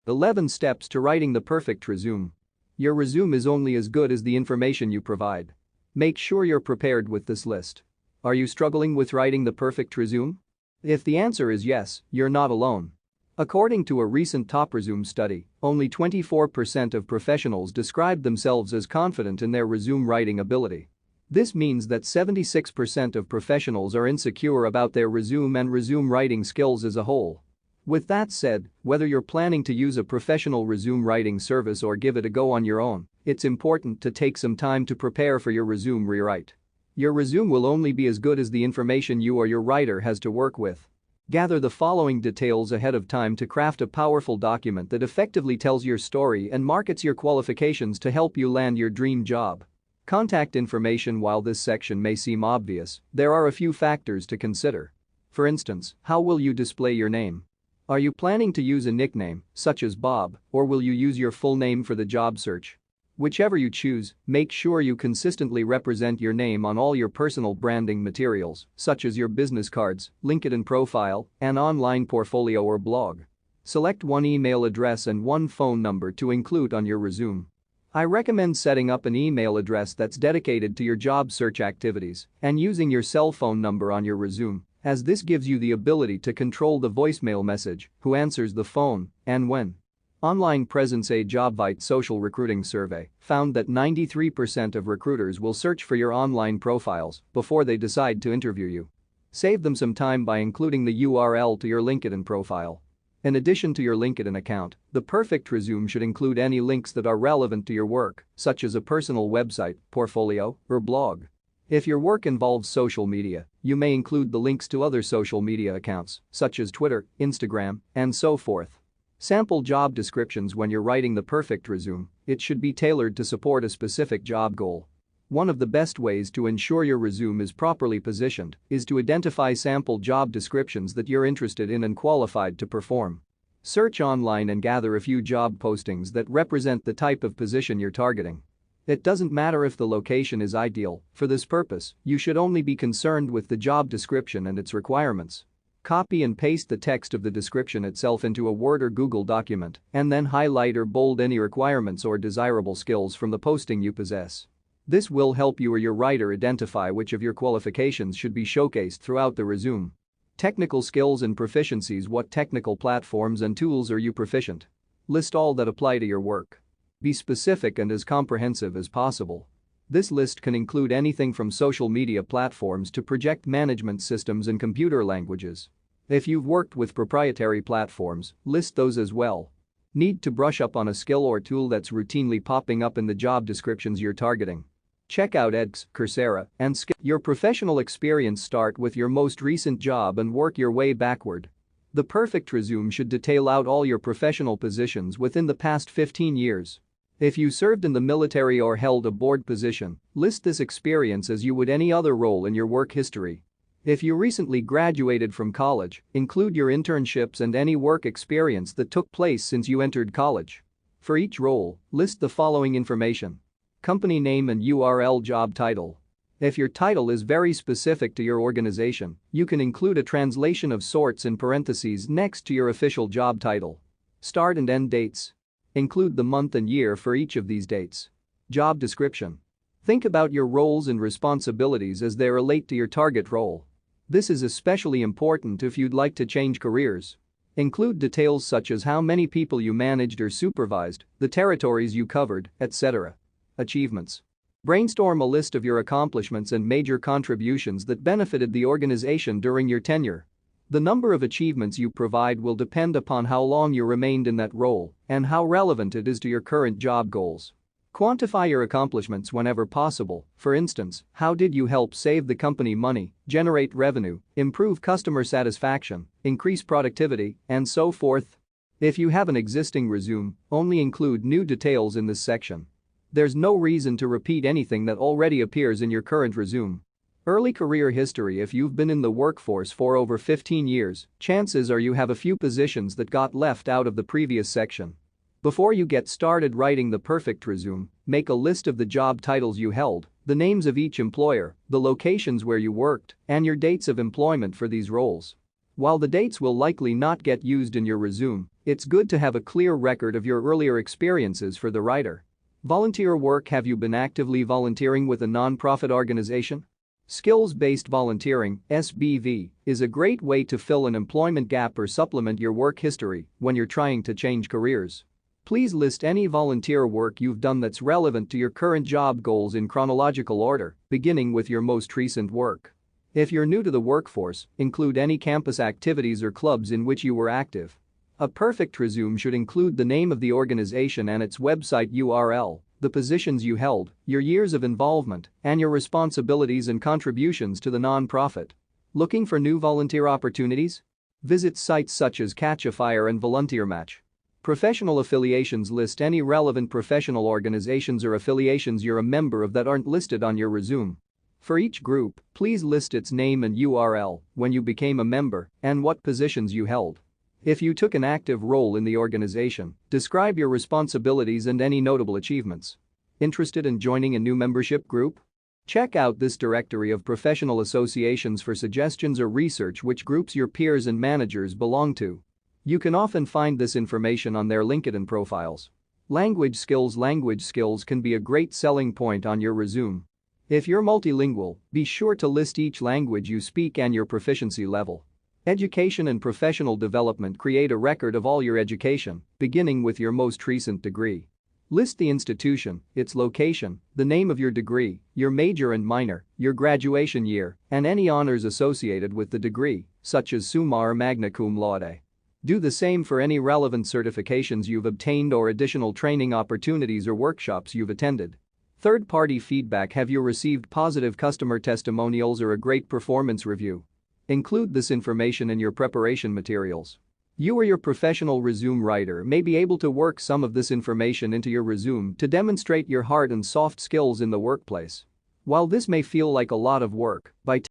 11 Steps to Writing the Perfect Resume. Your resume is only as good as the information you provide. Make sure you're prepared with this list. Are you struggling with writing the perfect resume? If the answer is yes, you're not alone. According to a recent Top Resume study, only 24% of professionals described themselves as confident in their resume writing ability. This means that 76% of professionals are insecure about their resume and resume writing skills as a whole. With that said, whether you're planning to use a professional resume writing service or give it a go on your own, it's important to take some time to prepare for your resume rewrite. Your resume will only be as good as the information you or your writer has to work with. Gather the following details ahead of time to craft a powerful document that effectively tells your story and markets your qualifications to help you land your dream job. Contact information. While this section may seem obvious, there are a few factors to consider. For instance, how will you display your name? Are you planning to use a nickname, such as Bob, or will you use your full name for the job search? Whichever you choose, make sure you consistently represent your name on all your personal branding materials, such as your business cards, LinkedIn profile, an online portfolio or blog. Select one email address and one phone number to include on your resume. I recommend setting up an email address that's dedicated to your job search activities and using your cell phone number on your resume, as this gives you the ability to control the voicemail message, who answers the phone, and when. Online presence. A Jobvite social recruiting survey found that 93% of recruiters will search for your online profiles before they decide to interview you. Save them some time by including the URL to your LinkedIn profile. In addition to your LinkedIn account, the perfect resume should include any links that are relevant to your work, such as a personal website, portfolio, or blog. If your work involves social media, you may include the links to other social media accounts, such as Twitter, Instagram, and so forth. Sample job descriptions. When you're writing the perfect resume, it should be tailored to support a specific job goal. One of the best ways to ensure your resume is properly positioned is to identify sample job descriptions that you're interested in and qualified to perform. Search online and gather a few job postings that represent the type of position you're targeting. It doesn't matter if the location is ideal. For this purpose, you should only be concerned with the job description and its requirements. Copy and paste the text of the description itself into a Word or Google document and then highlight or bold any requirements or desirable skills from the posting you possess. This will help you or your writer identify which of your qualifications should be showcased throughout the resume. Technical skills and proficiencies. What technical platforms and tools are you proficient? List all that apply to your work. Be specific and as comprehensive as possible. This list can include anything from social media platforms to project management systems and computer languages. If you've worked with proprietary platforms, list those as well. Need to brush up on a skill or tool that's routinely popping up in the job descriptions you're targeting? Check out edX, Coursera, and Skill. Your professional experience. Start with your most recent job and work your way backward. The perfect resume should detail out all your professional positions within the past 15 years. If you served in the military or held a board position, list this experience as you would any other role in your work history. If you recently graduated from college, include your internships and any work experience that took place since you entered college. For each role, list the following information: company name and URL. Job title. If your title is very specific to your organization, you can include a translation of sorts in parentheses next to your official job title. Start and end dates. Include the month and year for each of these dates. Job description. Think about your roles and responsibilities as they relate to your target role. This is especially important if you'd like to change careers. Include details such as how many people you managed or supervised, the territories you covered, etc. Achievements. Brainstorm a list of your accomplishments and major contributions that benefited the organization during your tenure. The number of achievements you provide will depend upon how long you remained in that role and how relevant it is to your current job goals. Quantify your accomplishments whenever possible. For instance, how did you help save the company money, generate revenue, improve customer satisfaction, increase productivity, and so forth? If you have an existing resume, only include new details in this section. There's no reason to repeat anything that already appears in your current resume. Early career history. If you've been in the workforce for over 15 years, chances are you have a few positions that got left out of the previous section. Before you get started writing the perfect resume, make a list of the job titles you held, the names of each employer, the locations where you worked, and your dates of employment for these roles. While the dates will likely not get used in your resume, It's good to have a clear record of your earlier experiences for the writer. Volunteer work. Have you been actively volunteering with a non-profit organization? Skills-based volunteering (SBV) is a great way to fill an employment gap or supplement your work history when you're trying to change careers. Please list any volunteer work you've done that's relevant to your current job goals in chronological order, beginning with your most recent work. If you're new to the workforce, include any campus activities or clubs in which you were active. A perfect resume should include the name of the organization and its website URL, the positions you held, your years of involvement, and your responsibilities and contributions to the non-profit. Looking for new volunteer opportunities? Visit sites such as Catch a Fire and Volunteer Match. Professional affiliations list any relevant professional organizations or affiliations you're a member of that aren't listed on your resume. For each group, please list its name and URL, when you became a member, and what positions you held. If you took an active role in the organization, describe your responsibilities and any notable achievements. Interested in joining a new membership group? Check out this directory of professional associations for suggestions or research which groups your peers and managers belong to. You can often find this information on their LinkedIn profiles. Language skills can be a great selling point on your resume. If you're multilingual, be sure to list each language you speak and your proficiency level. Education and professional development. Create a record of all your education, beginning with your most recent degree. List the institution, its location, the name of your degree, your major and minor, your graduation year, and any honors associated with the degree, such as summa or magna cum laude. Do the same for any relevant certifications you've obtained or additional training opportunities or workshops you've attended. Third-party feedback. Have you received positive customer testimonials or a great performance review? Include this information in your preparation materials. You or your professional resume writer may be able to work some of this information into your resume to demonstrate your hard and soft skills in the workplace. While this may feel like a lot of work, by